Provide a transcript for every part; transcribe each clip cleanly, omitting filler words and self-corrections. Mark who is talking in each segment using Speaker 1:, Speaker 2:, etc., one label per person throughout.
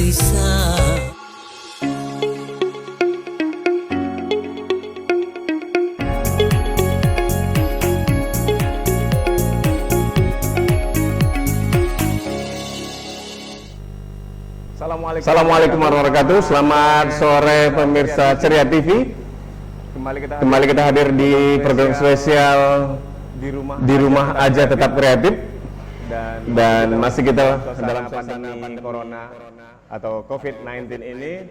Speaker 1: bisa.
Speaker 2: Assalamualaikum warahmatullahi wabarakatuh. Selamat sore pemirsa Ceria TV. Kembali kita hadir di program spesial di rumah aja tetap kreatif, dan masih kita dalam pandemi corona atau COVID-19 ini.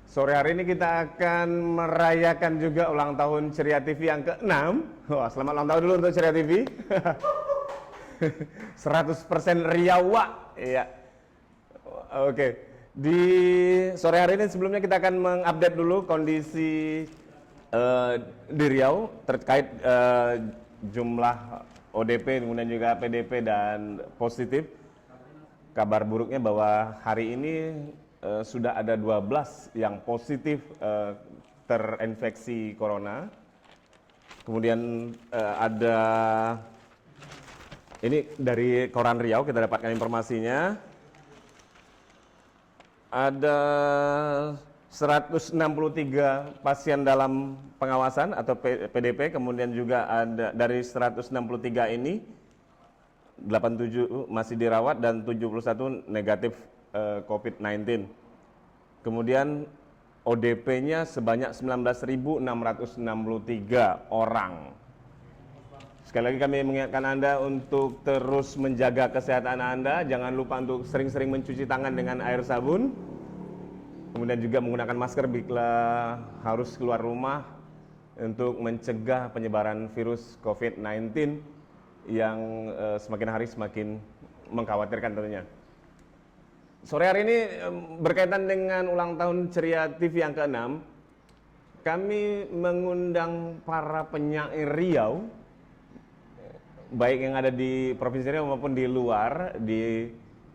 Speaker 2: Sore hari ini kita akan merayakan juga ulang tahun Ceria TV yang ke-6. Wah, selamat ulang tahun dulu untuk Ceria TV. 100% Riawa. Iya. Oke, di sore hari ini sebelumnya kita akan mengupdate dulu kondisi di Riau terkait jumlah ODP, kemudian juga PDP dan positif. Kabar buruknya bahwa hari ini sudah ada 12 yang positif terinfeksi corona. Kemudian ada, ini dari Koran Riau kita dapatkan informasinya. Ada 163 pasien dalam pengawasan atau PDP, kemudian juga ada dari 163 ini 87 masih dirawat dan 71 negatif COVID-19. Kemudian ODP-nya sebanyak 19.663 orang. Sekali lagi kami mengingatkan Anda untuk terus menjaga kesehatan Anda. Jangan lupa untuk sering-sering mencuci tangan dengan air sabun. Kemudian juga menggunakan masker bila harus keluar rumah untuk mencegah penyebaran virus COVID-19 yang semakin hari semakin mengkhawatirkan tentunya. Sore hari ini berkaitan dengan ulang tahun Ceria TV yang ke-6, kami mengundang para penyair Riau, baik yang ada di Provinsi Riau maupun di luar, di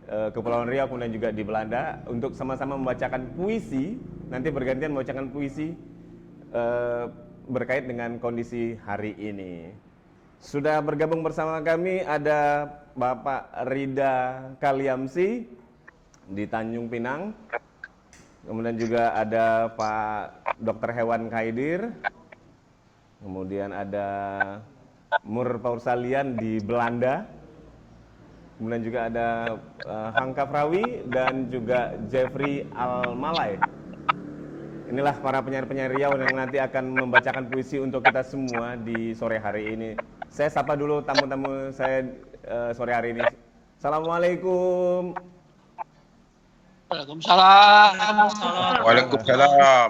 Speaker 2: Kepulauan Riau, kemudian juga di Belanda, untuk sama-sama membacakan puisi, nanti bergantian membacakan puisi berkait dengan kondisi hari ini. Sudah bergabung bersama kami ada Bapak Rida Kaliamsi di Tanjung Pinang, kemudian juga ada Pak Dr. Hewan Kaidir, kemudian ada Mur Paursalian di Belanda, kemudian juga ada Hang Kafrawi dan juga Jeffrey Almalai. Inilah para penyair-penyair Riau yang nanti akan membacakan puisi untuk kita semua di sore hari ini. Saya sapa dulu tamu-tamu saya sore hari ini. Assalamualaikum.
Speaker 3: Waalaikumsalam.
Speaker 4: Waalaikumsalam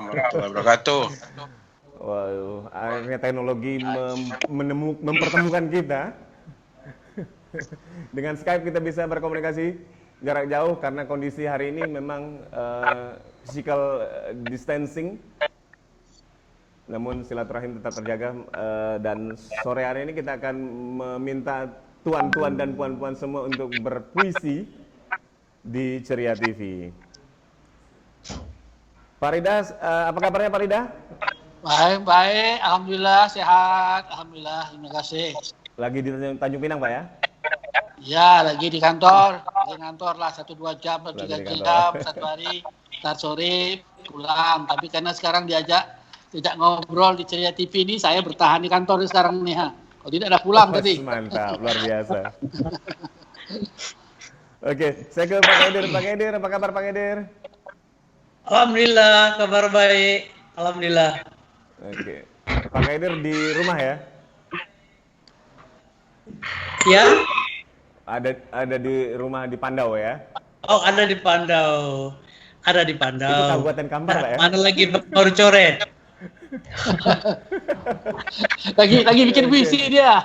Speaker 4: warahmatullahi wabarakatuh.
Speaker 2: Waduh, akhirnya teknologi mempertemukan kita. Dengan Skype kita bisa berkomunikasi jarak jauh karena kondisi hari ini memang physical distancing. Namun silaturahim tetap terjaga, dan sore hari ini kita akan meminta tuan-tuan dan puan-puan semua untuk berpuisi di Ceria TV. Pak Rida, apa kabarnya Pak Rida?
Speaker 3: Baik, alhamdulillah sehat, alhamdulillah, terima kasih.
Speaker 2: Lagi di Tanjung Pinang Pak ya?
Speaker 3: Ya, lagi di kantor lah 1-2 jam, 3 jam, satu hari, start sore, pulang. Tapi karena sekarang tidak ngobrol di Ceria TV ini, saya bertahan di kantor sekarang nih. Kalau tidak ada pulang tadi.
Speaker 2: Mantap, luar biasa. Oke, saya ke Pak Kaidir. Pak Kaidir, apa kabar Pak Kaidir?
Speaker 5: Alhamdulillah, kabar baik. Alhamdulillah.
Speaker 2: Oke, Pak Kaidir di rumah ya?
Speaker 5: Ya?
Speaker 2: Ada di rumah di Pandau ya?
Speaker 5: Oh, ada di Pandau. Ada di Pandau.
Speaker 2: Itu Kabupaten Kampar Pak ya?
Speaker 5: Mana lagi baru coret?
Speaker 3: lagi bikin puisi dia.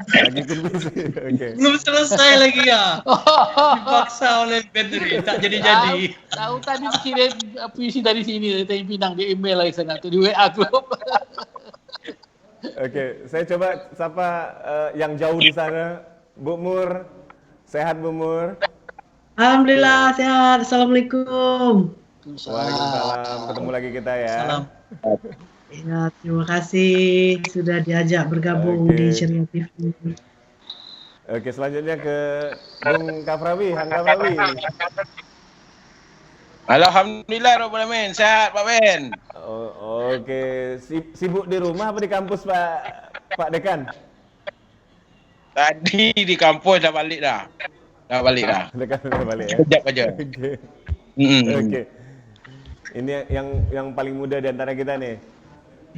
Speaker 2: Lagi bikin puisi. Oke.
Speaker 5: Belum selesai lagi ya. Dipaksa oleh Pedri, tak jadi-jadi.
Speaker 3: Tahu tadi kirim puisi dari sini, dari Pinang, di email lagi sana, di WA grup.
Speaker 2: Oke, saya coba sapa yang jauh di sana, Bu Mur. Sehat Bu Mur?
Speaker 6: Alhamdulillah sehat. Assalamualaikum.
Speaker 2: Waalaikumsalam. Ketemu lagi kita ya.
Speaker 5: Salam.
Speaker 6: Ya, terima kasih sudah diajak bergabung di Ceria TV.
Speaker 2: Oke, selanjutnya ke Bung Kafrawi, Hang Kafrawi.
Speaker 4: Alhamdulillah Rabbil Alamin. Sehat Pak Ben.
Speaker 2: Oke. Sibuk di rumah apa di kampus Pak Dekan?
Speaker 4: Tadi di kampus dah balik dah.
Speaker 2: Dekan udah balik ya.
Speaker 4: Sekejap aja.
Speaker 2: Oke. Oke. Ini yang paling muda di antara kita nih.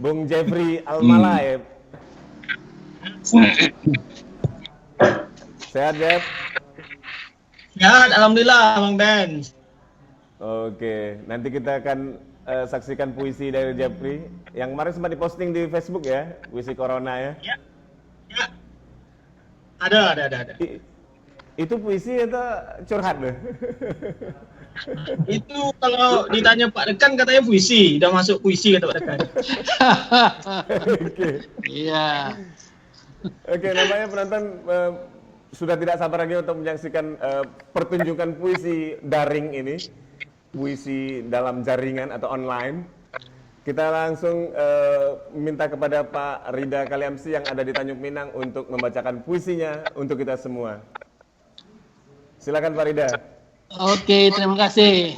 Speaker 2: Bung Jeffrey Almala ya. Sehat, Jeff?
Speaker 5: Sehat, alhamdulillah Bang Ben.
Speaker 2: Oke, nanti kita akan saksikan puisi dari Jeffrey yang kemarin sempat diposting di Facebook ya, puisi Corona ya.
Speaker 5: Ya. Ada.
Speaker 2: Itu puisi atau curhat loh?
Speaker 5: Itu kalau ditanya Pak Dekan katanya puisi, udah masuk puisi kata Pak Dekan.
Speaker 2: Oke.
Speaker 3: Iya.
Speaker 2: Oke, namanya penonton sudah tidak sabar lagi untuk menyaksikan pertunjukan puisi daring ini, puisi dalam jaringan atau online. Kita langsung minta kepada Pak Rida Kaliamsi yang ada di Tanjung Pinang untuk membacakan puisinya untuk kita semua. Silakan Pak Rida.
Speaker 3: Oke, terima kasih.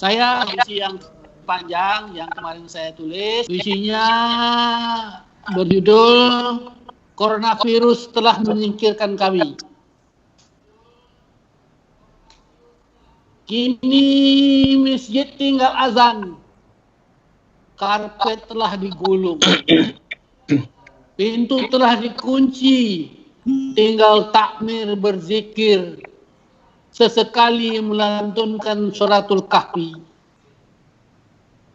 Speaker 3: Saya puisi yang panjang yang kemarin saya tulis. Puisinya berjudul Coronavirus telah menyingkirkan kami. Kini masjid tinggal azan, karpet telah digulung, pintu telah dikunci, tinggal takmir berzikir, sesekali melantunkan suratul kahfi.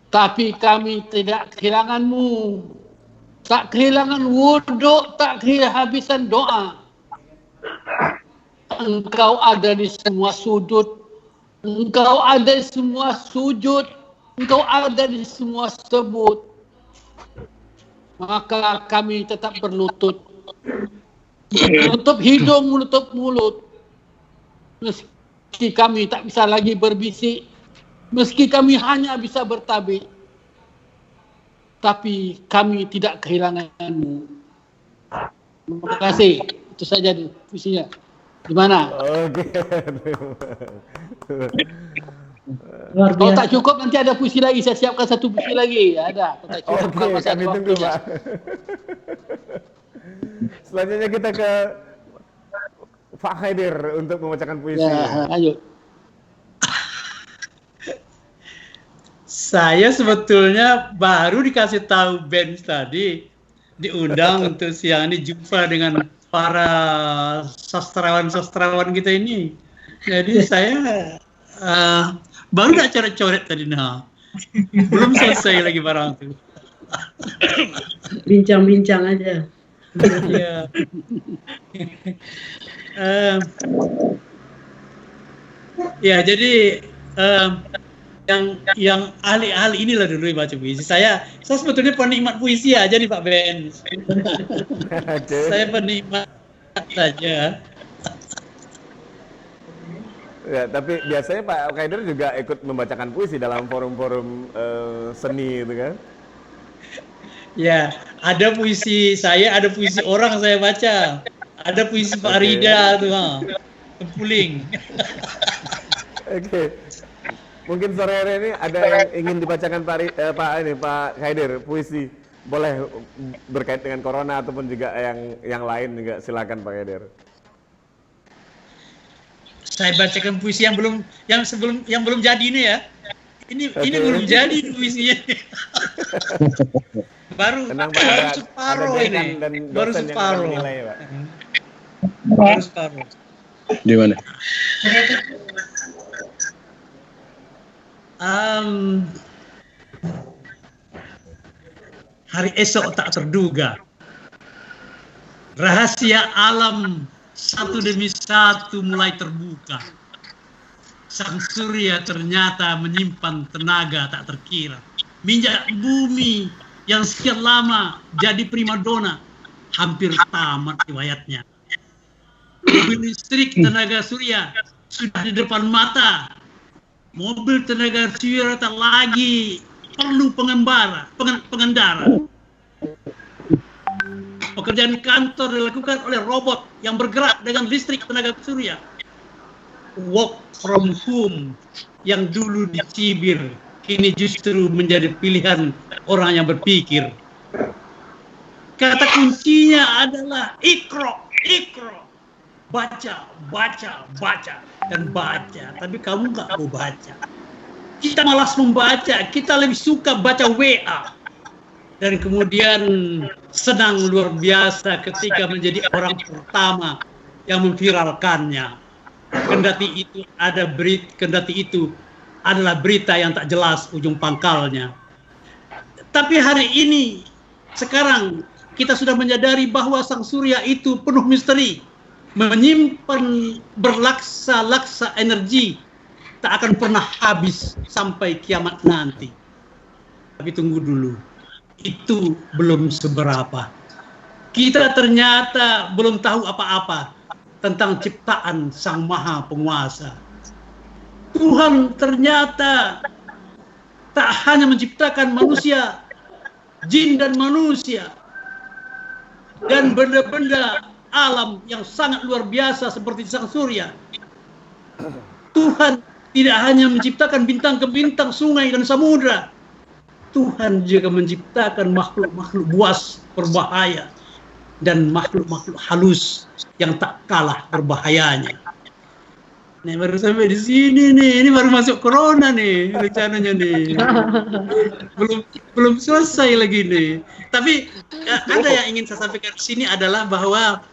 Speaker 3: Tapi kami tidak kehilanganmu, tak kehilangan wudhu, tak kehabisan doa. Engkau ada di semua sudut, engkau ada di semua sujud, engkau ada di semua sebut. Maka kami tetap berlutut, menutup hidung, menutup mulut. Meski kami tak bisa lagi berbisik, meski kami hanya bisa bertabik, tapi kami tidak kehilanganmu. Terima kasih. Itu saja puisinya. Gimana?
Speaker 2: Oke.
Speaker 6: Luar
Speaker 3: Kalau
Speaker 6: biasa.
Speaker 3: tak cukup nanti ada puisi lagi. Saya siapkan satu puisi lagi. Ada. Kalau tak cukup,
Speaker 2: Oke,
Speaker 3: berapa saya
Speaker 2: kami
Speaker 3: ada
Speaker 2: tunggu
Speaker 3: waktunya.
Speaker 2: Pak. Selanjutnya kita ke Pak Haidir untuk membacakan puisi.
Speaker 3: Ya, lanjut.
Speaker 5: Saya sebetulnya baru dikasih tahu Ben tadi, diundang untuk siang ini jumpa dengan para sastrawan kita ini. Jadi saya baru dah coret-coret tadi nah. Belum selesai lagi barang itu.
Speaker 6: Bincang-bincang aja.
Speaker 5: Ya. Ya jadi yang ahli-ahli inilah dulu baca puisi. Saya sebetulnya penikmat puisi aja nih Pak Ben.
Speaker 2: Oke.
Speaker 5: Saya penikmat saja.
Speaker 2: Ya, tapi biasanya Pak Haidir juga ikut membacakan puisi dalam forum-forum seni itu kan?
Speaker 5: Ya, ada puisi saya, ada puisi orang saya baca. Ada puisi Pak
Speaker 2: Oke.
Speaker 5: Rida tuh, Tempuling.
Speaker 2: Oke. Mungkin sore hari ini ada yang ingin dibacakan Pak Haidir puisi. Boleh berkait dengan corona ataupun juga yang lain juga, silakan Pak Haidir.
Speaker 5: Saya bacakan puisi yang belum jadi ini ya. Ini belum jadi puisinya. baru
Speaker 2: Tenang Pak,
Speaker 5: baru
Speaker 2: ada
Speaker 5: separuh
Speaker 2: dekan
Speaker 5: ini.
Speaker 2: dan
Speaker 5: Baru
Speaker 2: dosen yang akan
Speaker 5: separuh.
Speaker 2: menilai, Pak.
Speaker 5: Baru separuh.
Speaker 4: Di mana?
Speaker 5: Hari esok tak terduga. Rahasia alam satu demi satu mulai terbuka. Sang surya ternyata menyimpan tenaga tak terkira. Minyak bumi yang sekian lama jadi primadona hampir tamat riwayatnya. Mobil listrik tenaga surya sudah di depan mata. Mobil tenaga surya tak lagi perlu pengendara. Pekerjaan kantor dilakukan oleh robot yang bergerak dengan listrik tenaga surya. Work from home yang dulu dicibir, kini justru menjadi pilihan orang yang berpikir. Kata kuncinya adalah ikro. Baca, dan baca. Tapi kamu nggak mau baca. Kita malas membaca, kita lebih suka baca WA. Dan kemudian senang luar biasa ketika menjadi orang pertama yang memviralkannya. Kendati itu adalah berita yang tak jelas ujung pangkalnya. Tapi hari ini, sekarang kita sudah menyadari bahwa sang surya itu penuh misteri, menyimpan berlaksa-laksa energi, tak akan pernah habis sampai kiamat nanti. Tapi tunggu dulu, itu belum seberapa. Kita ternyata belum tahu apa-apa tentang ciptaan Sang Maha Penguasa. Tuhan ternyata tak hanya menciptakan manusia, jin dan manusia, dan benda-benda alam yang sangat luar biasa seperti sang surya. Tuhan tidak hanya menciptakan bintang ke bintang, sungai dan samudra. Tuhan juga menciptakan makhluk-makhluk buas berbahaya dan makhluk-makhluk halus yang tak kalah berbahayanya. Nih baru sampai di sini nih, ini baru masuk corona nih rencananya nih. belum selesai lagi nih. Tapi ada yang ingin saya sampaikan di sini adalah bahwa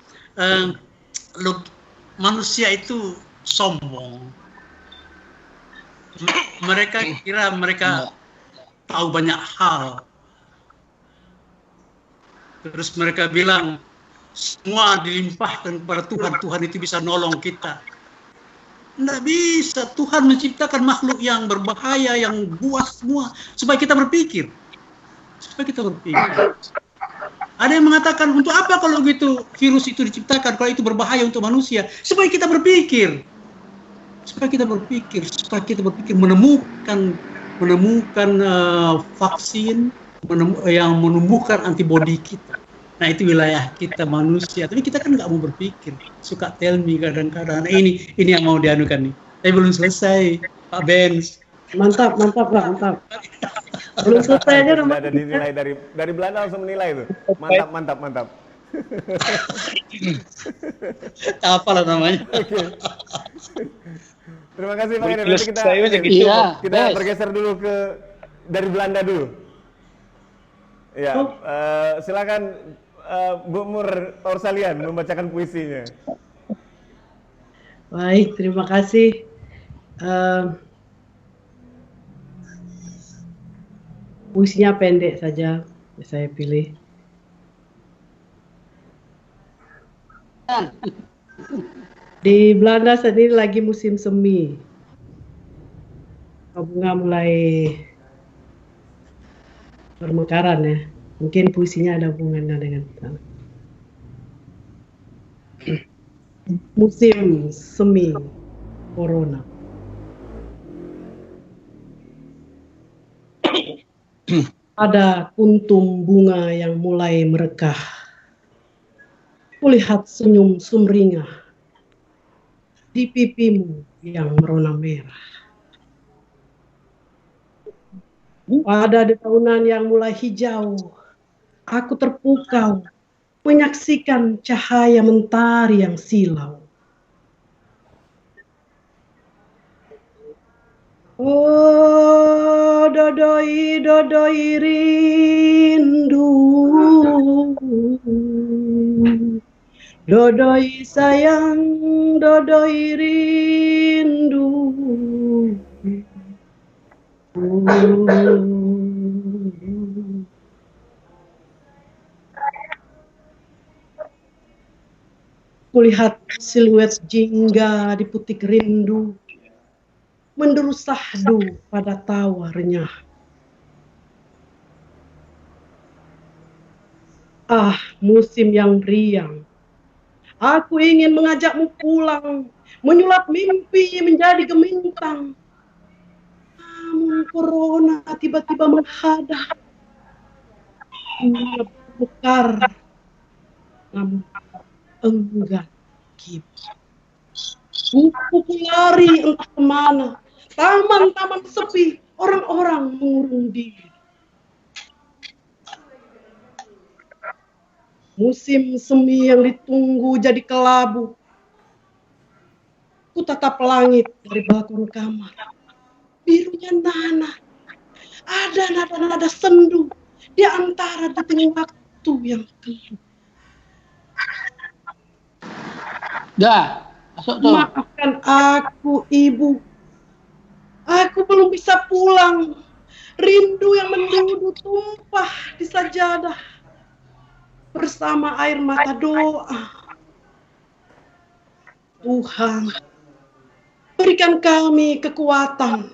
Speaker 5: manusia itu sombong. Mereka kira mereka tahu banyak hal. Terus mereka bilang semua dilimpahkan kepada Tuhan. Tuhan itu bisa nolong kita. Tidak bisa. Tuhan menciptakan makhluk yang berbahaya, yang buas semua, supaya kita berpikir. Ada yang mengatakan, untuk apa kalau gitu virus itu diciptakan, kalau itu berbahaya untuk manusia? Supaya kita berpikir. Supaya kita berpikir menemukan vaksin yang menumbuhkan antibodi kita. Nah itu wilayah kita manusia, tapi kita kan nggak mau berpikir, suka tell me kadang-kadang. Nah, ini yang mau dianukan nih. Tapi belum selesai, Pak Benz.
Speaker 6: Mantap. Belum selesai aja
Speaker 2: Sudah ada dinilai dari Belanda langsung menilai itu. Mantap.
Speaker 5: Apalah namanya.
Speaker 2: Oke. Terima kasih Pak Eder. Nanti kita bergeser dulu dari Belanda dulu. Ya, silakan Bu Mur Orsalian membacakan puisinya.
Speaker 6: Baik, terima kasih. Puisinya pendek saja, saya pilih. Di Belanda sendiri lagi musim semi. Bunga mulai bermekaran ya. Mungkin puisinya ada hubungannya dengan musim semi corona. Ada kuntum bunga yang mulai merekah. Kulihat senyum sumringah di pipimu yang merona merah. Pada dedaunan yang mulai hijau, aku terpukau menyaksikan cahaya mentari yang silau. Oh, dodoi rindu, dodoi sayang, dodoi rindu. Kulihat siluet jingga di putik rindu, menderu sahdu pada tawa renyah. Ah, musim yang riang. Aku ingin mengajakmu pulang, menyulap mimpi menjadi gemintang. Namun corona tiba-tiba menghadap. Mekar namun enggan kibar. Kupu lari entah kemana, taman-taman sepi, orang-orang mengurung diri. Musim semi yang ditunggu jadi kelabu. Ku tatap langit dari balkon kamar. Birunya nanah. Ada nada-nada sendu di antara detik waktu yang keluh.
Speaker 3: Dah, masuk tuh.
Speaker 6: Maafkan aku, Ibu. Aku belum bisa pulang. Rindu yang menduduk tumpah di sajadah bersama air mata doa. Tuhan, berikan kami kekuatan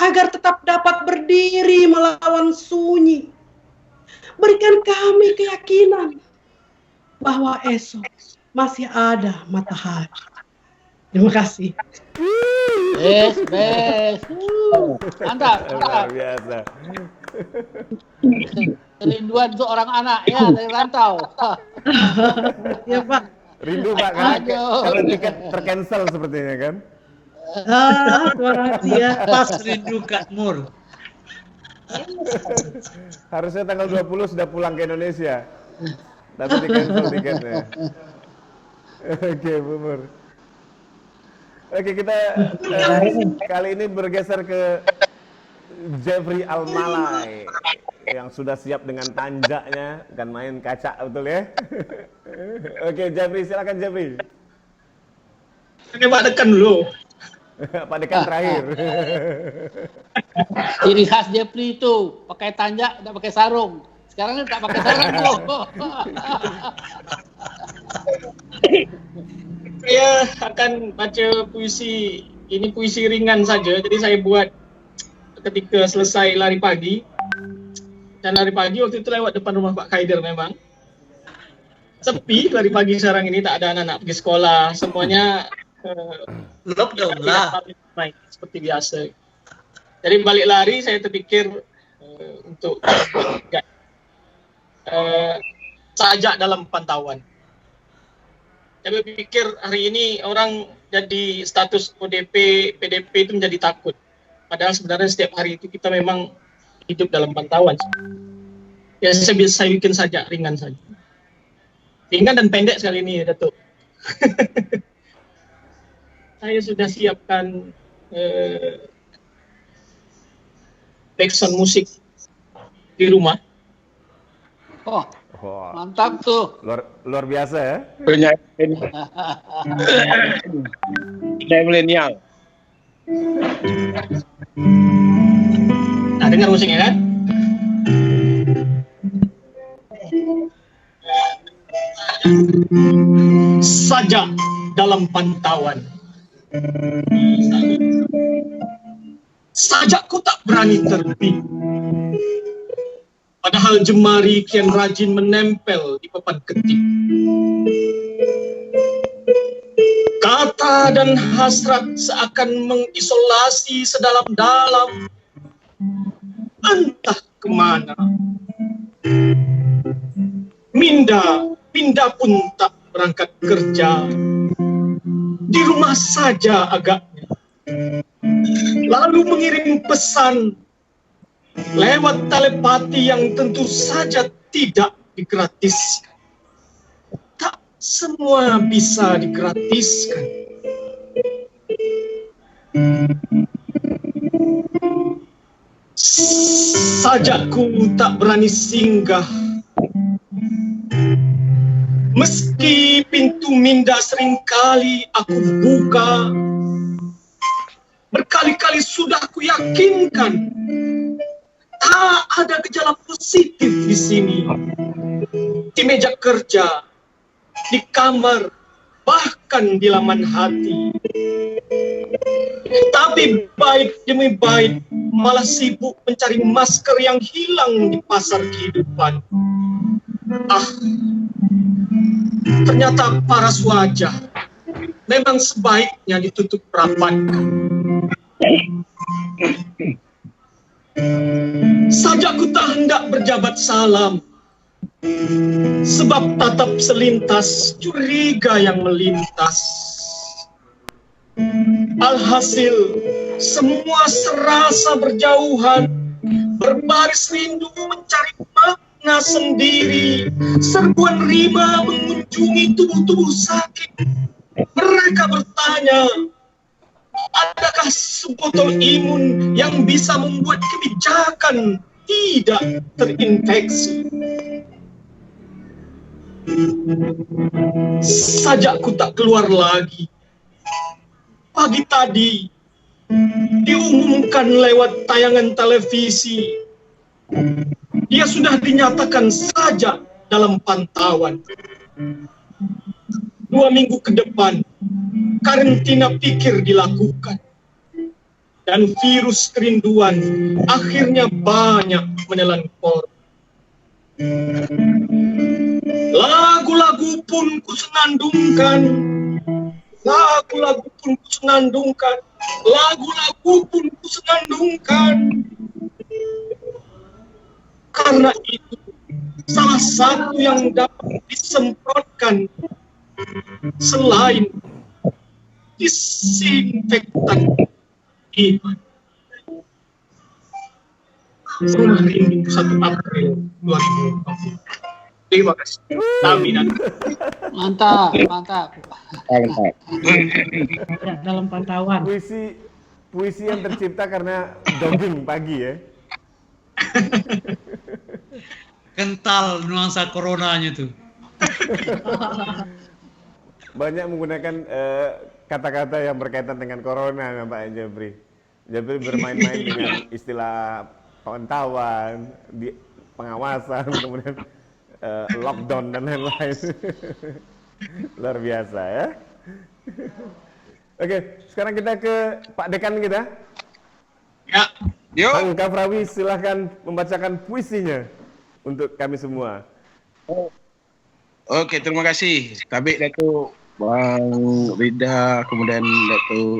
Speaker 6: agar tetap dapat berdiri melawan sunyi. Berikan kami keyakinan bahwa esok masih ada matahari. Terima kasih.
Speaker 3: Bes. Mantap.
Speaker 2: Luar biasa.
Speaker 3: Kerinduan untuk orang anak ya dari rantau.
Speaker 6: Ya Pak.
Speaker 2: Rindu Pak, karena
Speaker 3: Aduh.
Speaker 2: kalau tiket tercancel sepertinya kan.
Speaker 6: Terima kasih ya.
Speaker 5: Pas rindu Kak Mur.
Speaker 2: Harusnya tanggal 20 sudah pulang ke Indonesia. Tapi di-cancel tiketnya. Oke, Bu Mur. Oke, kita kali ini bergeser ke Jeffrey Almalai yang sudah siap dengan tanjaknya dan main kaca, betul ya? Oke, Jeffrey, silakan Jeffrey.
Speaker 1: Ini Pak Dekan dulu.
Speaker 2: Pak Dekan terakhir.
Speaker 3: Ciri khas Jeffrey itu pakai tanjak, tidak pakai sarung. Sekarang tak pakai sarung tuh.
Speaker 1: Saya akan baca puisi, ini puisi ringan saja. Jadi saya buat ketika selesai lari pagi. Dan lari pagi waktu itu lewat depan rumah Pak Kaider memang. Sepi lari pagi sekarang ini, tak ada anak-anak pergi sekolah. Semuanya
Speaker 5: Lockdown lah.
Speaker 1: seperti biasa. Jadi balik lari saya terpikir untuk sajak dalam pantauan. Saya berpikir hari ini orang jadi status ODP, PDP itu menjadi takut. Padahal sebenarnya setiap hari itu kita memang hidup dalam pantauan. Ya saya bikin saja ringan saja. Ringan dan pendek sekali ini ya Datuk. Saya sudah siapkan background musik di rumah.
Speaker 3: Oh,
Speaker 2: Wah,
Speaker 3: mantap tuh.
Speaker 2: luar biasa ya.
Speaker 4: Penyanyi milenial.
Speaker 1: Nah, dengar musiknya kan? Saja dalam pantauan. Sajakku tak berani terbit. Padahal jemari kian rajin menempel di papan ketik. Kata dan hasrat seakan mengisolasi sedalam-dalam. Entah kemana. Minda pun tak berangkat kerja. Di rumah saja agaknya. Lalu mengirim pesan lewat telepati yang tentu saja tidak digratiskan. Tak semua bisa digratiskan. Sajakku tak berani singgah. Meski pintu minda seringkali aku buka. Berkali-kali sudah aku yakinkan tak ada gejala positif di sini. Di meja kerja, di kamar, bahkan di laman hati. Tapi baik demi baik malah sibuk mencari masker yang hilang di pasar kehidupan. Ternyata paras wajah memang sebaiknya ditutup rapat. Sajakku tak hendak berjabat salam. Sebab tatap selintas curiga yang melintas. Alhasil semua serasa berjauhan, berbaris rindu mencari makna sendiri. Serbuan rima mengunjungi tubuh-tubuh sakit. Mereka bertanya, adakah sebotol imun yang bisa membuat kebijakan tidak terinfeksi? Sajakku tak keluar lagi. Pagi tadi diumumkan lewat tayangan televisi, dia sudah dinyatakan sajak dalam pantauan. 2 minggu ke depan karantina pikir dilakukan, dan virus kerinduan akhirnya banyak menelan korban. Lagu-lagu pun kusenandungkan, lagu-lagu pun kusenandungkan, lagu-lagu pun kusenandungkan. Karena itu, salah satu yang dapat disemprotkan selain disinfektan iman. Rumah Rindu 1 April 2020. Terima kasih. Amin.
Speaker 3: Mantap, mantap.
Speaker 6: Ya, dalam pantauan.
Speaker 2: Puisi yang tercipta karena jogging pagi ya.
Speaker 5: Kental nuansa coronanya tuh.
Speaker 2: Banyak menggunakan kata-kata yang berkaitan dengan corona, Pak Jeffrey. Jeffrey bermain-main dengan istilah pantauan, pengawasan, kemudian lockdown dan lain-lain. Luar biasa ya. Oke, sekarang kita ke Pak Dekan kita.
Speaker 1: Ya.
Speaker 4: Yuk.
Speaker 2: Bang Kafrawi, silahkan membacakan puisinya untuk kami semua.
Speaker 4: Oke, terima kasih. Tabik Datuk Bang Rida, kemudian Datuk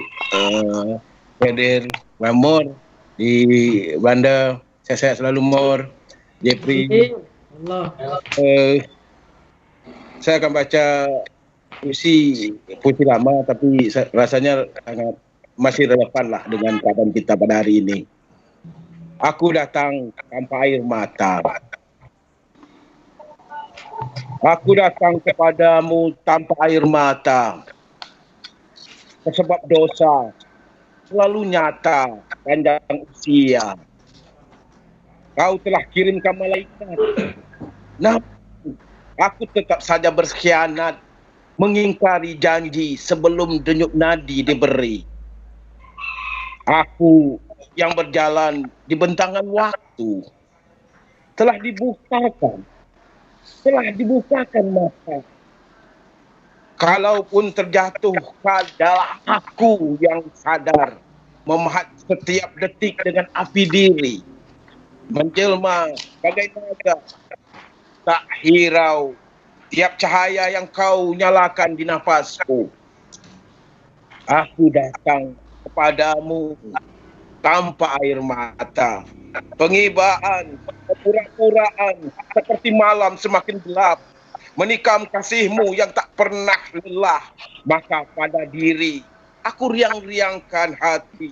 Speaker 4: Kadir, Bang Mor di Banda. Sehat-sehat selalu Mor. Jeffrey.
Speaker 6: Allah.
Speaker 4: Saya akan baca puisi lama, tapi rasanya sangat masih relevan lah dengan keadaan kita pada hari ini. Aku datang tanpa air mata. Aku datang kepadamu tanpa air mata. Sebab dosa selalu nyata panjang usia. Kau telah kirimkan malaikat. Namun aku tetap saja berkhianat, mengingkari janji sebelum denyut nadi diberi. Aku yang berjalan di bentangan waktu telah dibukakan mata. Kalaupun terjatuh, adalah aku yang sadar memahat setiap detik dengan api diri, menjelma bagai naga, tak hirau tiap cahaya yang kau nyalakan di nafasku. Aku datang kepadamu tanpa air mata. Pengibaan, kepura-puraan, seperti malam semakin gelap, menikam kasihmu yang tak pernah lelah. Maka pada diri aku riang-riangkan hati.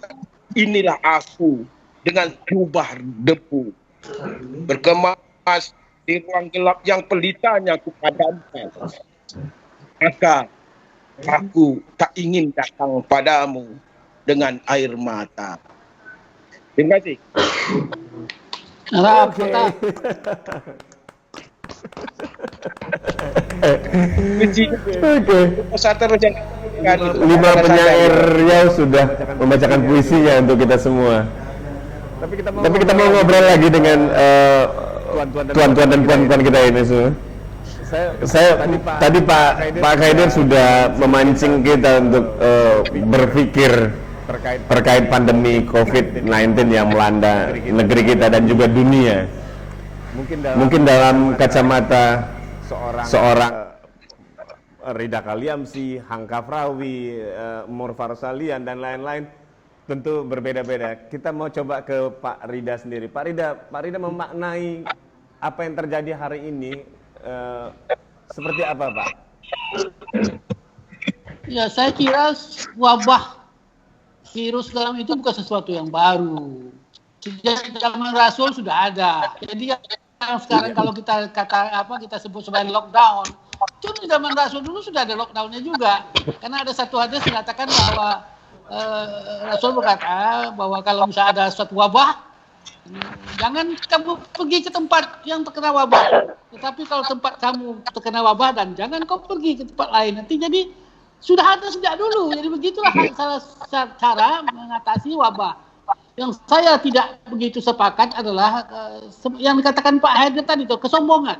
Speaker 4: Inilah aku dengan jubah debu, berkemas di ruang gelap yang pelitanya ku padamkan. Maka aku tak ingin datang padamu dengan air mata. Terima kasih.
Speaker 3: Mantap, mantap.
Speaker 2: Oke. Lima penyair Riau sudah membacakan puisinya untuk kita semua. Tapi kita mau ngobrol lagi dengan tuan-tuan dan puan-puan kita ini semua. Saya tadi Pak Kaidir sudah memancing kita untuk berpikir terkait pandemi COVID-19 yang melanda negeri kita dan juga dunia. Mungkin dalam kacamata seorang Rida Kaliamsi, Hang Kafrawi, Mor Farsalian dan lain-lain tentu berbeda-beda. Kita mau coba ke Pak Rida sendiri. Pak Rida memaknai apa yang terjadi hari ini seperti apa, Pak?
Speaker 3: Ya, saya kira wabah virus dalam itu bukan sesuatu yang baru. Sejak zaman Rasul sudah ada. Jadi yang sekarang kalau kita kita sebut sebagai lockdown, itu di zaman Rasul dulu sudah ada lockdownnya juga. Karena ada satu hadis mengatakan bahwa Rasul berkata bahwa kalau misalnya ada suatu wabah, jangan kamu pergi ke tempat yang terkena wabah. Tetapi kalau tempat kamu terkena wabah, dan jangan kau pergi ke tempat lain. Nanti jadi sudah ada sejak dulu. Jadi begitulah salah cara mengatasi wabah. Yang saya tidak begitu sepakat adalah yang dikatakan Pak Haider tadi itu, kesombongan.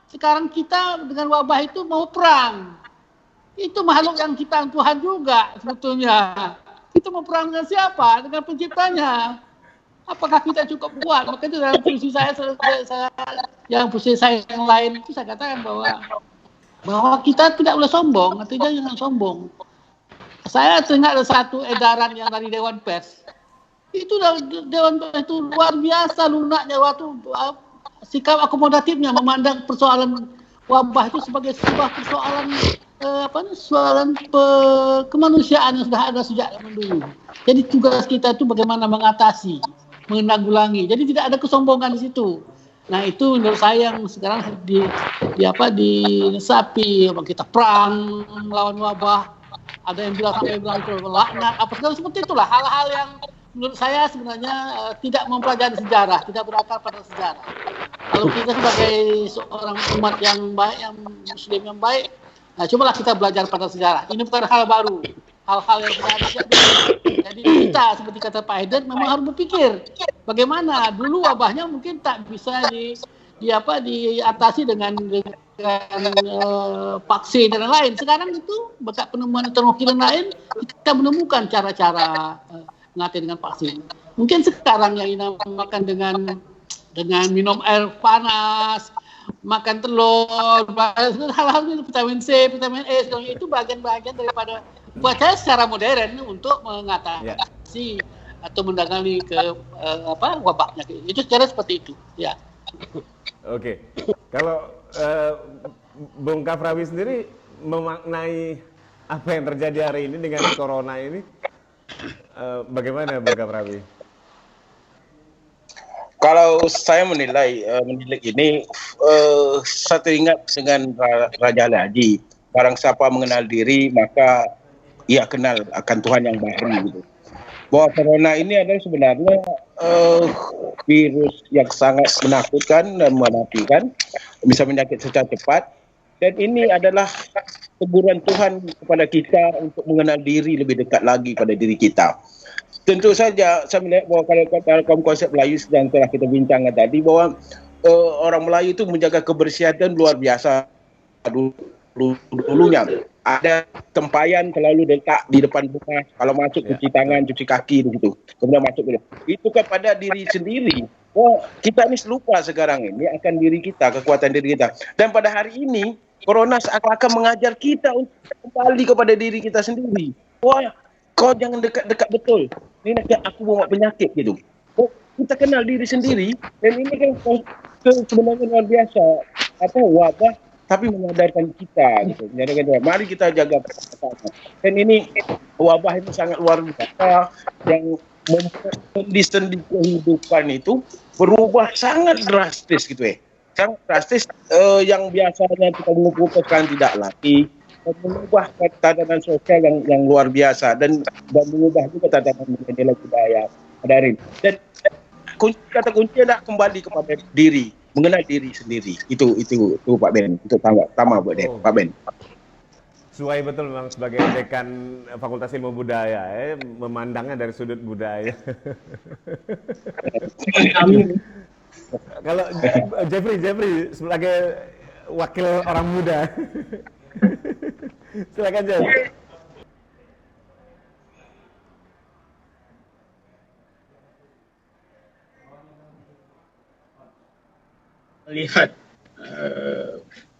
Speaker 3: Sekarang kita dengan wabah itu mau perang. Itu makhluk yang ciptaan Tuhan juga sebetulnya. Kita mau perang dengan siapa? Dengan penciptanya. Apakah kita cukup kuat? Maka itu dalam posisi saya yang posisi saya yang lain itu saya katakan bahwa kita tidak boleh sombong, artinya jangan sombong. Saya teringat ada satu edaran yang dari Dewan Pers. Itu Dewan Pers itu luar biasa lunaknya waktu sikap akomodatifnya memandang persoalan wabah itu sebagai sebuah persoalan kemanusiaan yang sudah ada sejak zaman dulu. Jadi tugas kita itu bagaimana mengatasi, menanggulangi. Jadi tidak ada kesombongan di situ. Nah itu menurut saya yang sekarang disapi, kita perang melawan wabah, ada yang bilang itu laknat, apa segala seperti itulah hal-hal yang menurut saya sebenarnya tidak mempelajari sejarah, tidak berakar pada sejarah. Kalau kita sebagai seorang umat yang baik, yang muslim yang baik, nah cobalah kita belajar pada sejarah. Ini bukan hal baru, hal-hal yang sudah ada sejak dulu. Jadi kita seperti kata Pak Haider memang harus berpikir bagaimana dulu wabahnya mungkin tak bisa diatasi dengan vaksin dan lain-lain. Sekarang itu berkat penemuan teknologi dan lain kita menemukan cara-cara mengatasi dengan vaksin. Mungkin sekarang yang dinamakan dengan minum air panas, makan telur, hal-hal itu vitamin C, vitamin E, itu bagian-bagian daripada buat saya secara modern untuk mengatasi atau menangani wabahnya. Itu secara seperti itu, ya.
Speaker 2: Oke. Kalau Bung Kafrawi sendiri memaknai apa yang terjadi hari ini dengan corona ini, bagaimana Bung Kafrawi?
Speaker 4: Kalau saya menilai ini, saya teringat dengan Raja Haji. Barang siapa mengenal diri, maka ia kenal akan Tuhan yang baru. Gitu. Bahwa corona ini adalah sebenarnya virus yang sangat menakutkan dan mematikan, bisa menyakit secara cepat. Dan ini adalah teguran Tuhan kepada kita untuk mengenal diri lebih dekat lagi pada diri kita. Tentu saja saya melihat bahwa kalau konsep Melayu yang telah kita bincangkan tadi, bahwa orang Melayu itu menjaga kebersihan dan luar biasa dulunya. Ada tempayan selalu letak di depan rumah, kalau masuk cuci tangan, cuci kaki begitu. Kemudian masuk dulu. Itu kepada diri sendiri. Oh, kita ini lupa sekarang ini akan diri kita, kekuatan diri kita. Dan pada hari ini corona akan mengajar kita untuk kembali kepada diri kita sendiri. Wah, kau jangan dekat-dekat betul. Ini nanti aku bawa penyakit gitu. Oh, kita kenal diri sendiri, dan ini kan sebenarnya luar biasa. Wabah, tapi menyadarkan kita gitu. Mari kita jaga bersama. Dan ini wabah itu sangat luar biasa yang sendi-sendi kehidupan itu berubah sangat drastis gitu sangat drastis, yang biasanya kita mengumpulkan sekarang tidak lagi, mengubah tatanan sosial yang luar biasa dan mengubah juga tatanan nilai budaya. Dan kata kunci adalah kembali kepada diri, mengenal diri sendiri. Itu Pak Ben, itu tambah buat Pak Ben.
Speaker 2: Sesuai betul memang sebagai dekan Fakultas Ilmu Budaya, memandangnya dari sudut budaya. Kalau Jeffrey sebagai wakil orang muda, silakan Jeff.
Speaker 1: Melihat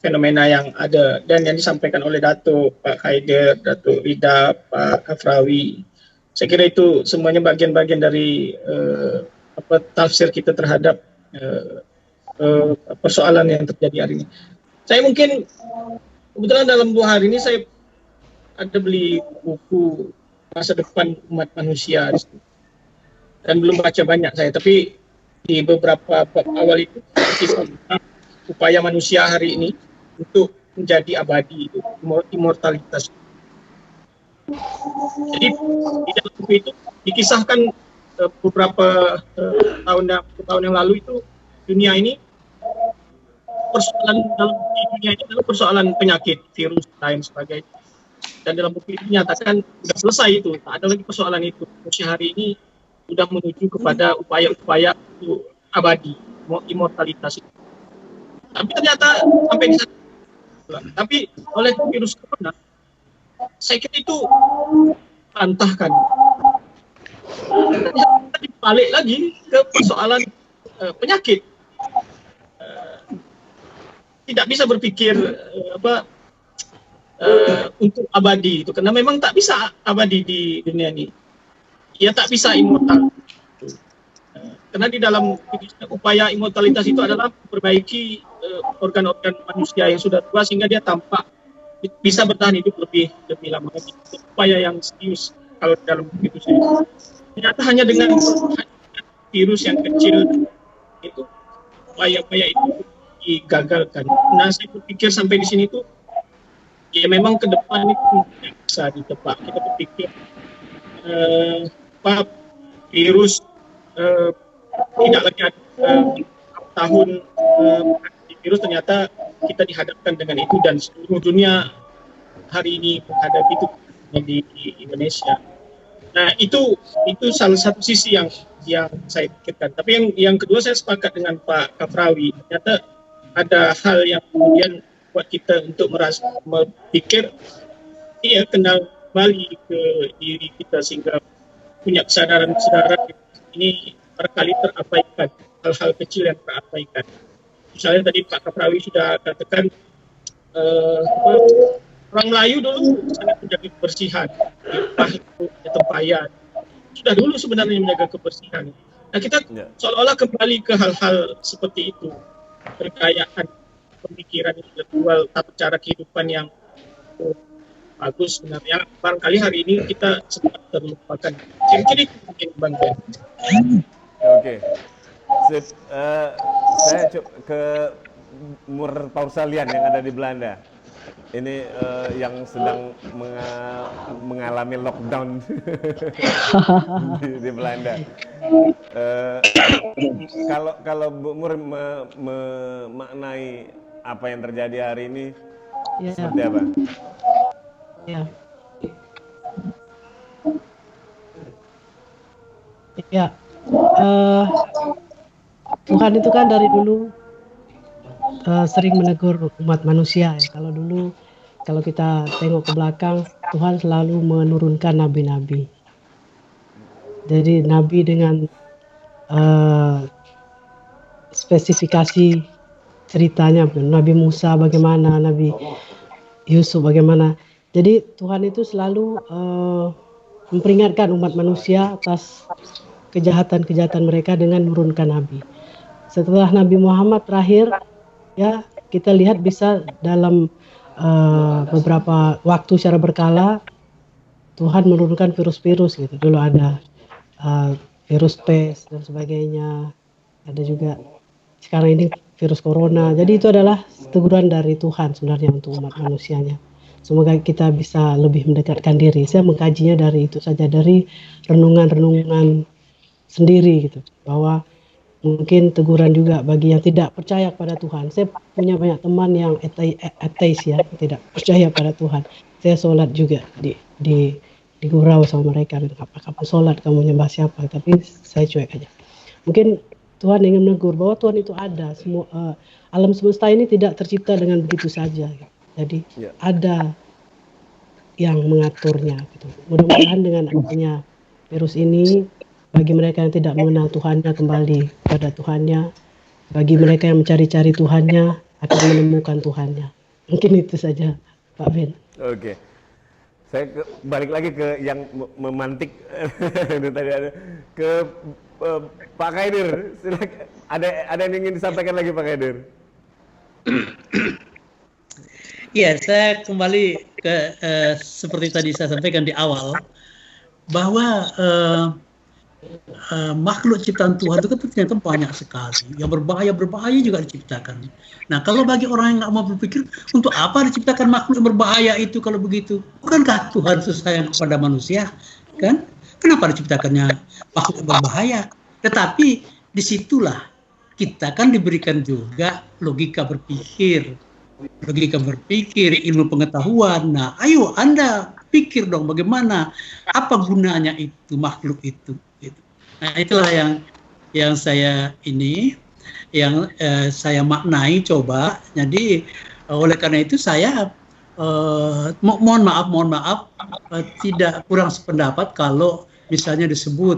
Speaker 1: fenomena yang ada dan yang disampaikan oleh Datuk Pak Haider, Datuk Rida, Pak Kafrawi, saya kira itu semuanya bagian-bagian dari tafsir kita terhadap persoalan yang terjadi hari ini. Saya mungkin kebetulan dalam 2 hari ini saya ada beli buku Masa Depan Umat Manusia dan belum baca banyak saya, tapi di beberapa bab awal itu kisah tentang upaya manusia hari ini untuk menjadi abadi, immortalitas. Jadi di dalam buku itu dikisahkan beberapa tahun yang lalu itu dunia ini, persoalan dalam dunia ini adalah persoalan penyakit, virus, lain sebagainya. Dan dalam buku ini dinyatakan sudah selesai itu, tak ada lagi persoalan itu. Manusia hari ini sudah menuju kepada upaya-upaya untuk abadi, immortalitas itu. Tapi ternyata sampai di sana, tapi oleh virus corona, saya kira itu bantahkan. Ternyata dibalik lagi ke persoalan penyakit. Tidak bisa berpikir untuk abadi itu, karena memang tak bisa abadi di dunia ini. Ia tak bisa immortal. Karena di dalam upaya immortalitas itu adalah memperbaiki organ-organ manusia yang sudah tua sehingga dia tampak bisa bertahan hidup lebih lama lagi. Itu upaya yang serius kalau di dalam itu serius. Ternyata hanya dengan virus yang kecil itu upaya-upaya itu digagalkan. Nah, saya berpikir sampai di sini tuh ya memang ke depan itu tidak bisa ditebak. Kita berpikir virus tidak lagi ada tahun virus, ternyata kita dihadapkan dengan itu dan seluruh dunia hari ini menghadapi itu di Indonesia. Nah, itu salah satu sisi yang saya pikirkan. Tapi yang kedua, saya sepakat dengan Pak Kafrawi. Ternyata ada hal yang kemudian buat kita untuk berpikir, kenal kembali ke diri kita sehingga punya kesadaran ini barangkali terabaikan, hal-hal kecil yang terabaikan. Misalnya tadi Pak Kafrawi sudah katakan orang Melayu dulu sangat menjaga kebersihan, tempayan. Sudah dulu sebenarnya menjaga kebersihan. Nah, kita seolah-olah kembali ke hal-hal seperti itu, kekayaan pemikiran intelektual, tata cara kehidupan yang bagus sebenarnya. Barangkali hari ini kita sempat terlupakan. Kira-kira itu mungkin Bang Ben.
Speaker 2: Oke. Saya ke Mur Pausalian yang ada di Belanda. Ini yang sedang mengalami lockdown di Belanda. Kalau Bu Mur memaknai apa yang terjadi hari ini, seperti apa?
Speaker 6: Ya. Ya. Tuhan itu kan dari dulu sering menegur umat manusia ya. Kalau kita tengok ke belakang, Tuhan selalu menurunkan nabi-nabi. Jadi nabi dengan spesifikasi ceritanya, Nabi Musa bagaimana, Nabi Yusuf bagaimana. Jadi Tuhan itu selalu memperingatkan umat manusia atas kejahatan-kejahatan mereka dengan menurunkan nabi. Setelah Nabi Muhammad terakhir, ya kita lihat bisa dalam beberapa waktu secara berkala Tuhan menurunkan virus-virus gitu. Dulu ada virus pes dan sebagainya, ada juga sekarang ini virus corona. Jadi itu adalah teguran dari Tuhan sebenarnya untuk umat manusianya. Semoga kita bisa lebih mendekatkan diri. Saya mengkajinya dari itu saja, dari renungan-renungan sendiri gitu, bahwa mungkin teguran juga bagi yang tidak percaya pada Tuhan. Saya punya banyak teman yang ateis ya, tidak percaya pada Tuhan. Saya sholat juga di gurau sama mereka. Apa kamu sholat, kamu nyembah siapa? Tapi saya cuek aja. Mungkin Tuhan ingin menegur bahwa Tuhan itu ada. Semua alam semesta ini tidak tercipta dengan begitu saja. Jadi ada yang mengaturnya. Gitu. Mudah-mudahan dengan adanya virus ini, bagi mereka yang tidak mengenal Tuhannya kembali pada Tuhannya, bagi mereka yang mencari-cari Tuhannya akan menemukan Tuhannya. Mungkin itu saja, Pak Ben.
Speaker 2: Oke. Saya balik lagi ke yang memantik tadi ada ke Pak Khaidir. Silakan. Ada yang ingin disampaikan lagi Pak Khaidir?
Speaker 5: Iya, saya kembali ke seperti tadi saya sampaikan di awal bahwa makhluk ciptaan Tuhan itu kan ternyata banyak sekali. Yang berbahaya juga diciptakan. Nah, kalau bagi orang yang nggak mau berpikir, untuk apa diciptakan makhluk yang berbahaya itu kalau begitu? Bukankah Tuhan sayang kepada manusia? Kan? Kenapa diciptakannya makhluk yang berbahaya? Tetapi disitulah kita kan diberikan juga logika berpikir, ilmu pengetahuan. Nah, ayo Anda pikir dong bagaimana, apa gunanya itu makhluk itu. Gitu. Nah, itulah yang saya saya maknai coba. Jadi oleh karena itu saya mohon maaf tidak kurang sependapat kalau misalnya disebut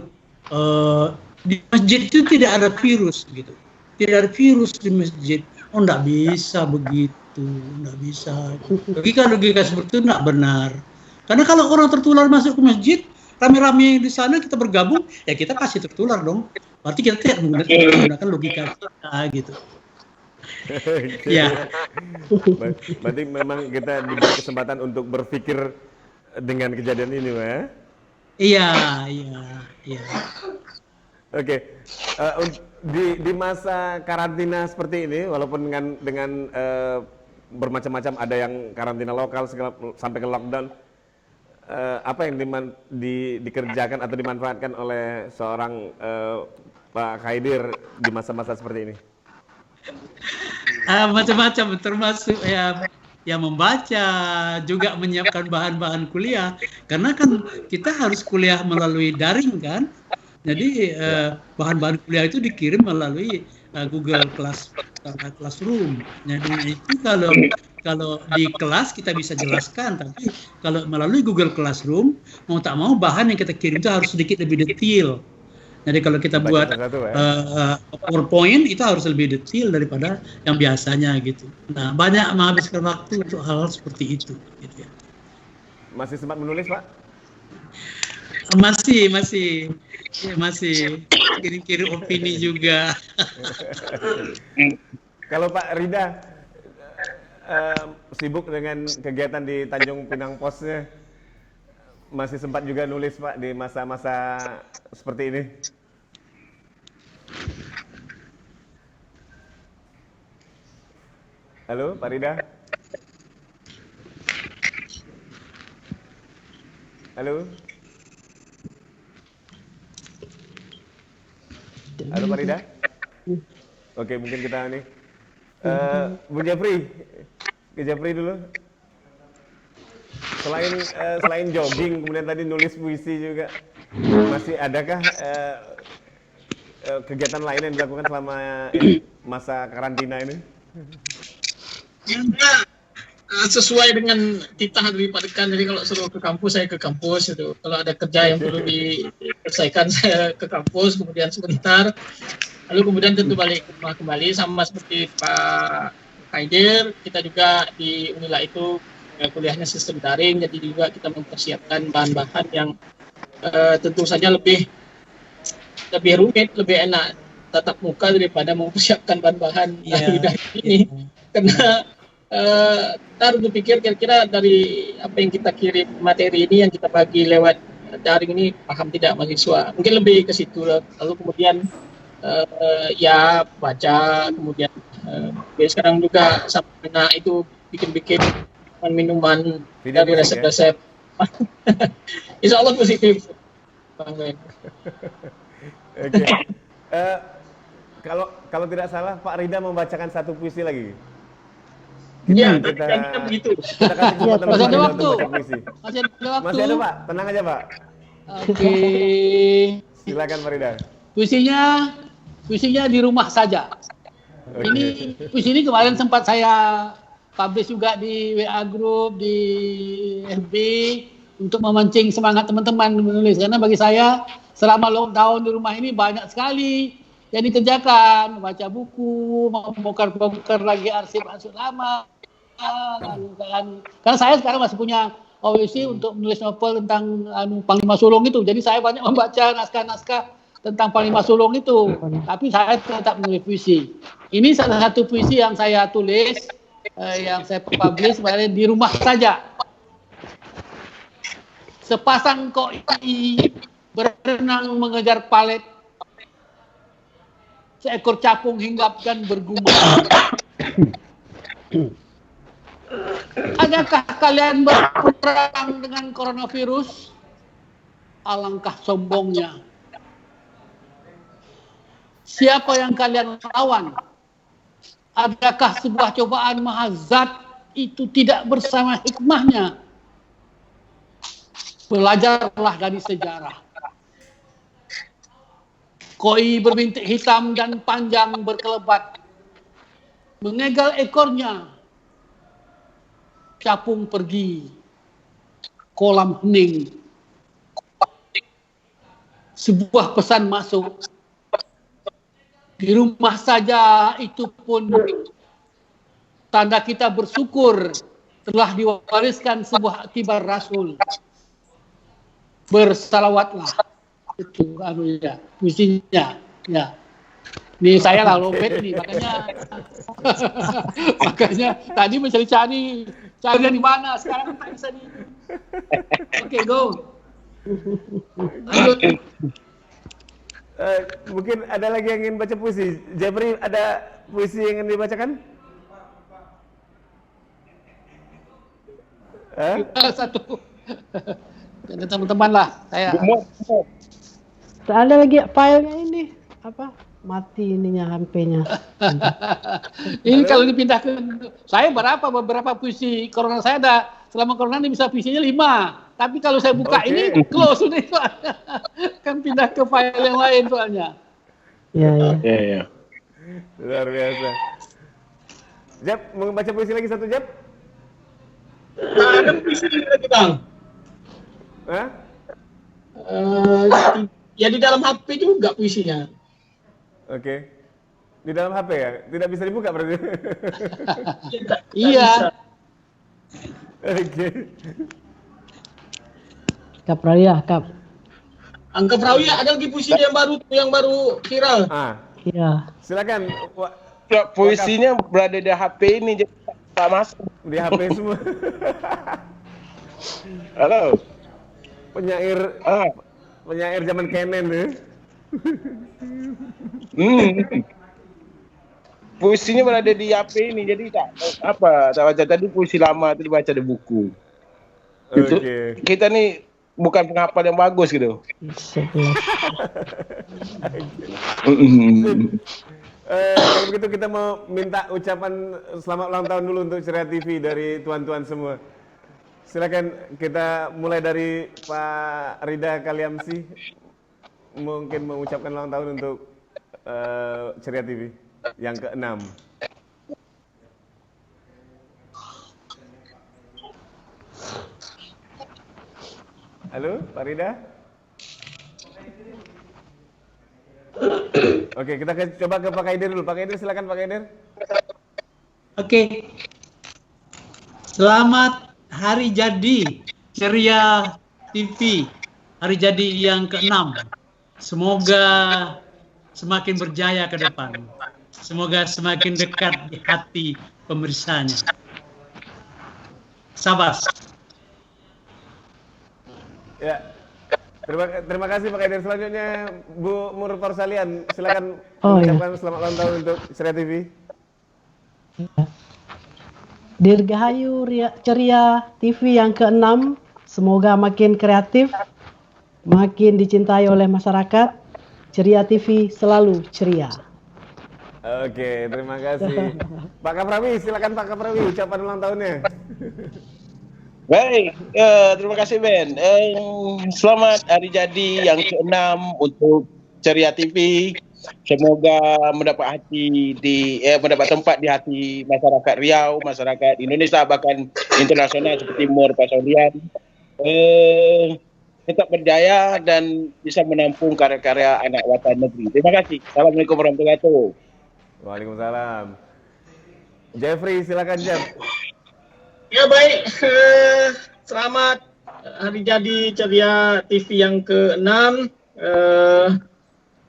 Speaker 5: di masjid itu tidak ada virus gitu. Tidak ada virus di masjid. Oh, enggak bisa begitu, enggak bisa. Logika seperti itu enggak benar. Karena kalau orang tertular masuk ke masjid, rame-rame di sana kita bergabung, ya kita pasti tertular dong. Berarti kita tidak menggunakan logika kita gitu. Ya.
Speaker 2: Berarti memang kita diberi kesempatan untuk berpikir dengan kejadian ini, Pak ya?
Speaker 5: Iya.
Speaker 2: Oke. Di masa karantina seperti ini, walaupun dengan bermacam-macam, ada yang karantina lokal sampai ke lockdown, apa yang dikerjakan atau dimanfaatkan oleh seorang Pak Khaidir di masa-masa seperti ini?
Speaker 5: Macam-macam, termasuk ya membaca, juga menyiapkan bahan-bahan kuliah, karena kan kita harus kuliah melalui daring kan. Jadi bahan-bahan kuliah itu dikirim melalui Google Classroom. Jadi itu kalau di kelas kita bisa jelaskan, tapi kalau melalui Google Classroom, mau tak mau bahan yang kita kirim itu harus sedikit lebih detail. Jadi kalau kita buat PowerPoint itu harus lebih detail daripada yang biasanya gitu. Nah, banyak menghabiskan waktu untuk hal-hal seperti itu. Gitu ya.
Speaker 2: Masih sempat menulis, Pak?
Speaker 5: Masih kirim opini juga.
Speaker 2: Kalau Pak Rida sibuk dengan kegiatan di Tanjung Pinang Posnya, masih sempat juga nulis Pak di masa-masa seperti ini? Halo Pak Rida? Halo? Halo Pak Rida? Oke, mungkin kita nih Bu Jeffrey, ke Jeffrey dulu. Selain jogging, kemudian tadi nulis puisi juga, masih adakah kegiatan lain yang dilakukan selama masa karantina ini?
Speaker 1: Sesuai dengan titah dari Pak Dekan, jadi kalau suruh ke kampus, saya ke kampus itu. Kalau ada kerja yang perlu diselesaikan, saya ke kampus, kemudian sebentar, lalu kemudian tentu balik ke rumah kembali, sama seperti Pak Khaidir. Kita juga di Unila itu kuliahnya sistem daring, jadi juga kita mempersiapkan bahan-bahan yang tentu saja lebih rumit, lebih enak tatap muka daripada mempersiapkan bahan-bahan dari ini. Karena kita harus berpikir kira-kira dari apa yang kita kirim materi ini, yang kita bagi lewat daring ini, paham tidak mahasiswa? Mungkin lebih ke situ. Lalu kemudian ya baca, kemudian sekarang juga sampai itu bikin minuman dari resep-resep. Insya Allah positif, Bang Ben.
Speaker 2: Oke. Kalau tidak salah Pak Rida membacakan satu puisi lagi.
Speaker 1: Iya, kita begitu.
Speaker 2: Kita kasih kesempatan
Speaker 3: masih ada waktu.
Speaker 2: Masih ada Pak, tenang aja Pak.
Speaker 3: Oke.
Speaker 2: Silakan Pak Rida.
Speaker 3: Puisinya di rumah saja.
Speaker 2: Okay.
Speaker 3: Ini puisi ini kemarin sempat saya publish juga di WA group, di FB, untuk memancing semangat teman-teman menulis. Karena bagi saya selama lockdown di rumah ini banyak sekali yang dikerjakan, membaca buku, membongkar lagi arsip lama. Karena saya sekarang masih punya OWC untuk menulis novel tentang Panglima Sulong itu. Jadi saya banyak membaca naskah-naskah tentang Panglima Sulong itu. Tapi saya tetap menulis puisi. Ini salah satu puisi yang saya tulis yang saya publish sebenarnya di rumah saja. Sepasang koi berenang mengejar palet, seekor capung hinggap dan bergumam. Adakah kalian berperang dengan coronavirus? Alangkah sombongnya. Siapa yang kalian lawan? Adakah sebuah cobaan mahazat itu tidak bersama hikmahnya? Belajarlah dari sejarah. Koi berbintik hitam dan panjang berkelebat. Mengegal ekornya. Capung pergi. Kolam hening. Sebuah pesan masuk. Di rumah saja itu pun tanda kita bersyukur telah diwariskan sebuah kibar Rasul. Bersalawatlah. Itu ya, puisinya. Ya. Ini saya lah lobet nih, makanya tadi mencari-cari di mana, sekarang tak bisa di. Oke, go. Lanjut.
Speaker 2: Mungkin ada lagi yang ingin baca puisi. Jeffrey, ada puisi yang ingin dibacakan?
Speaker 3: Satu. Ada teman-teman lah. Saya.
Speaker 6: Ada lagi filenya ini apa? Mati ininya HP-nya.
Speaker 3: Ini kalau dipindahkan, saya beberapa puisi corona saya ada. Selama corona ini bisa puisinya 5. Tapi kalau saya buka ini close sudah kan pindah ke file yang lain soalnya.
Speaker 6: Iya.
Speaker 2: Luar biasa. Jep, mau baca puisi lagi satu, Jep?
Speaker 1: Ada puisi lagi, Bang.
Speaker 2: Hah?
Speaker 1: Ya di dalam HP juga puisinya.
Speaker 2: Oke. Di dalam HP ya? Tidak bisa dibuka berarti?
Speaker 3: Iya.
Speaker 2: Oke.
Speaker 6: Kap Raya, Kap.
Speaker 1: Angka Prawiyah ada lagi puisi yang baru viral.
Speaker 6: Iya.
Speaker 2: Silakan.
Speaker 4: Puisinya berada di HP ini, jadi tak masuk.
Speaker 2: Di HP semua.
Speaker 4: Halo.
Speaker 2: Penyair zaman Kenen ya.
Speaker 4: Puisinya berada di HP ini, jadi tak baca tadi puisi lama itu dibaca di buku.
Speaker 2: Oke.
Speaker 4: Kita nih bukan penghafal yang bagus gitu.
Speaker 2: Kalau begitu kita mau minta ucapan selamat ulang tahun dulu untuk Ceria TV dari tuan-tuan semua. Silakan kita mulai dari Pak Rida Kaliamsi, mungkin mengucapkan ulang tahun untuk Ceria TV yang ke-6. Halo, Pak Rida. Oke, kita coba ke Pak Kaidir dulu. Pak Kaidir, silakan Pak Kaidir.
Speaker 5: Oke. Selamat hari jadi Ceria TV. Hari jadi yang ke-6. Semoga semakin berjaya ke depan. Semoga semakin dekat di hati pemirsanya. Sabas.
Speaker 2: Ya. Terima kasih Pak Kaidir. Selanjutnya Bu Mur Porsalian, silakan mengucapkan selamat ulang tahun untuk Ceria TV.
Speaker 6: Dirgahayu Ceria TV yang ke-6, semoga makin kreatif, makin dicintai oleh masyarakat. Ceria TV selalu ceria.
Speaker 2: Oke, terima kasih. Pak Kaprawi, silakan Pak Kaprawi, ucapan ulang tahunnya.
Speaker 4: Baik, terima kasih Ben. Selamat hari jadi yang ke-6 untuk Ceria TV. Semoga mendapat mendapat tempat di hati masyarakat Riau, masyarakat Indonesia, bahkan internasional seperti Mur Pasolian. Tetap berjaya dan bisa menampung karya-karya anak watan negeri. Terima kasih. Assalamualaikum warahmatullahi wabarakatuh.
Speaker 2: Waalaikumsalam. Jeffrey, silakan Jeff.
Speaker 1: Ya baik, selamat hari jadi Ceria TV yang ke-6.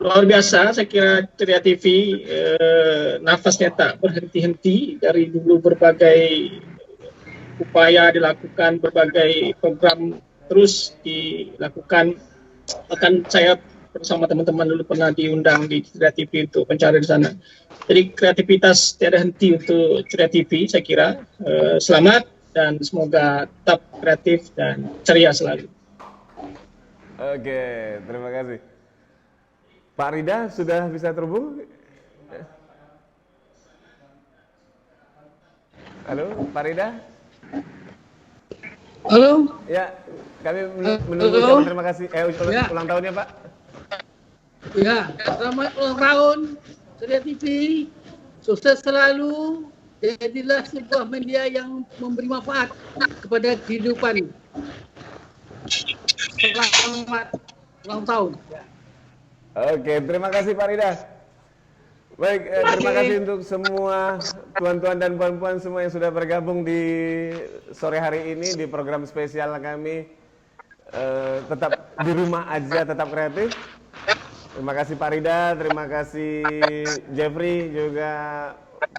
Speaker 1: luar biasa. Saya kira Ceria TV nafasnya tak berhenti-henti dari dulu, berbagai upaya dilakukan, berbagai program terus dilakukan. Bahkan saya bersama teman-teman dulu pernah diundang di Ceria TV untuk mencari di sana. Jadi kreativitas tiada henti untuk Ceria TV. Saya kira selamat dan semoga tetap kreatif dan ceria selalu.
Speaker 2: Oke, terima kasih. Pak Rida sudah bisa terhubung? Halo, Pak Rida?
Speaker 3: Halo.
Speaker 2: Ya, kami menunggu
Speaker 3: Halo.
Speaker 2: terima kasih.
Speaker 3: Ya.
Speaker 2: Ulang tahunnya, Pak.
Speaker 3: Ya, selamat ulang tahun Ceria TV. Sukses selalu. Jadilah sebuah media yang memberi manfaat kepada kehidupan. Selamat ulang tahun.
Speaker 2: Oke, terima kasih Pak Rida. Baik, terima kasih untuk semua tuan-tuan dan puan-puan semua yang sudah bergabung di sore hari ini di program spesial kami. Tetap di rumah aja, tetap kreatif. Terima kasih Pak Rida, terima kasih Jeffrey, juga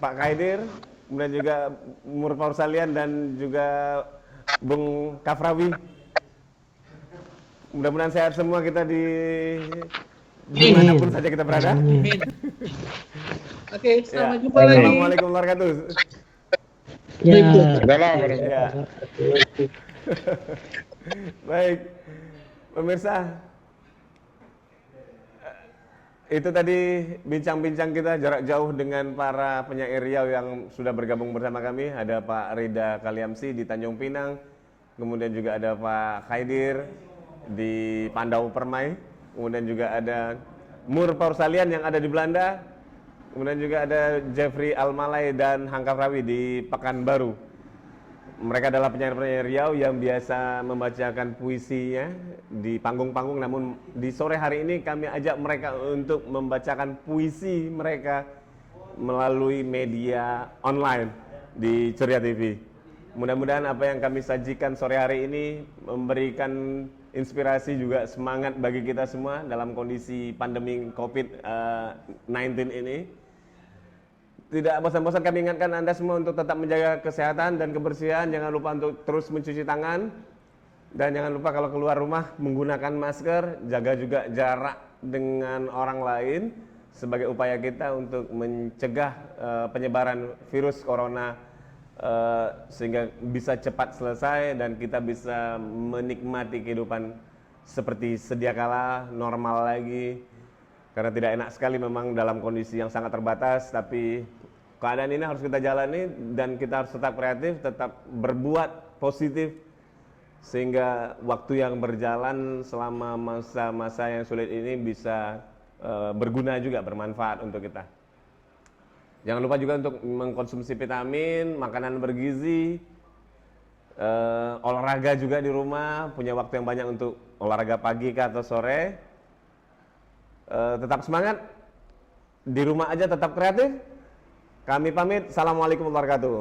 Speaker 2: Pak Kaidir, kemudian juga Mur Paursalian dan juga Bung Kafrawi. Mudah-mudahan sehat semua kita dimanapun saja kita berada.
Speaker 3: Amin. Oke, sampai jumpa
Speaker 4: Amin.
Speaker 3: lagi.
Speaker 2: Assalamualaikum warahmatullahi wabarakatuh.
Speaker 6: Ya.
Speaker 4: Dalam.
Speaker 2: Ya. Baik, pemirsa, itu tadi bincang-bincang kita jarak jauh dengan para penyair Riau yang sudah bergabung bersama kami. Ada Pak Rida Kaliamsi di Tanjung Pinang, kemudian juga ada Pak Khaidir di Pandau Permai, kemudian juga ada Mur Paursalian yang ada di Belanda, kemudian juga ada Jeffrey Almalai dan Hangka Rawi di Pekanbaru. Mereka adalah penyair-penyair Riau yang biasa membacakan puisinya di panggung-panggung, namun di sore hari ini kami ajak mereka untuk membacakan puisi mereka melalui media online di Ceria TV. Mudah-mudahan apa yang kami sajikan sore hari ini memberikan inspirasi juga semangat bagi kita semua dalam kondisi pandemi COVID-19 ini. Tidak bosan-bosan kami ingatkan Anda semua untuk tetap menjaga kesehatan dan kebersihan. Jangan lupa untuk terus mencuci tangan. Dan jangan lupa kalau keluar rumah menggunakan masker. Jaga juga jarak dengan orang lain sebagai upaya kita untuk mencegah penyebaran virus corona sehingga bisa cepat selesai dan kita bisa menikmati kehidupan seperti sedia kala, normal lagi. Karena tidak enak sekali memang dalam kondisi yang sangat terbatas, tapi keadaan ini harus kita jalani dan kita harus tetap kreatif, tetap berbuat positif sehingga waktu yang berjalan selama masa-masa yang sulit ini bisa berguna juga, bermanfaat untuk kita. Jangan lupa juga untuk mengkonsumsi vitamin, makanan bergizi, olahraga juga di rumah, punya waktu yang banyak untuk olahraga pagi atau sore. Tetap semangat, di rumah aja tetap kreatif. Kami pamit, assalamualaikum warahmatullahi wabarakatuh.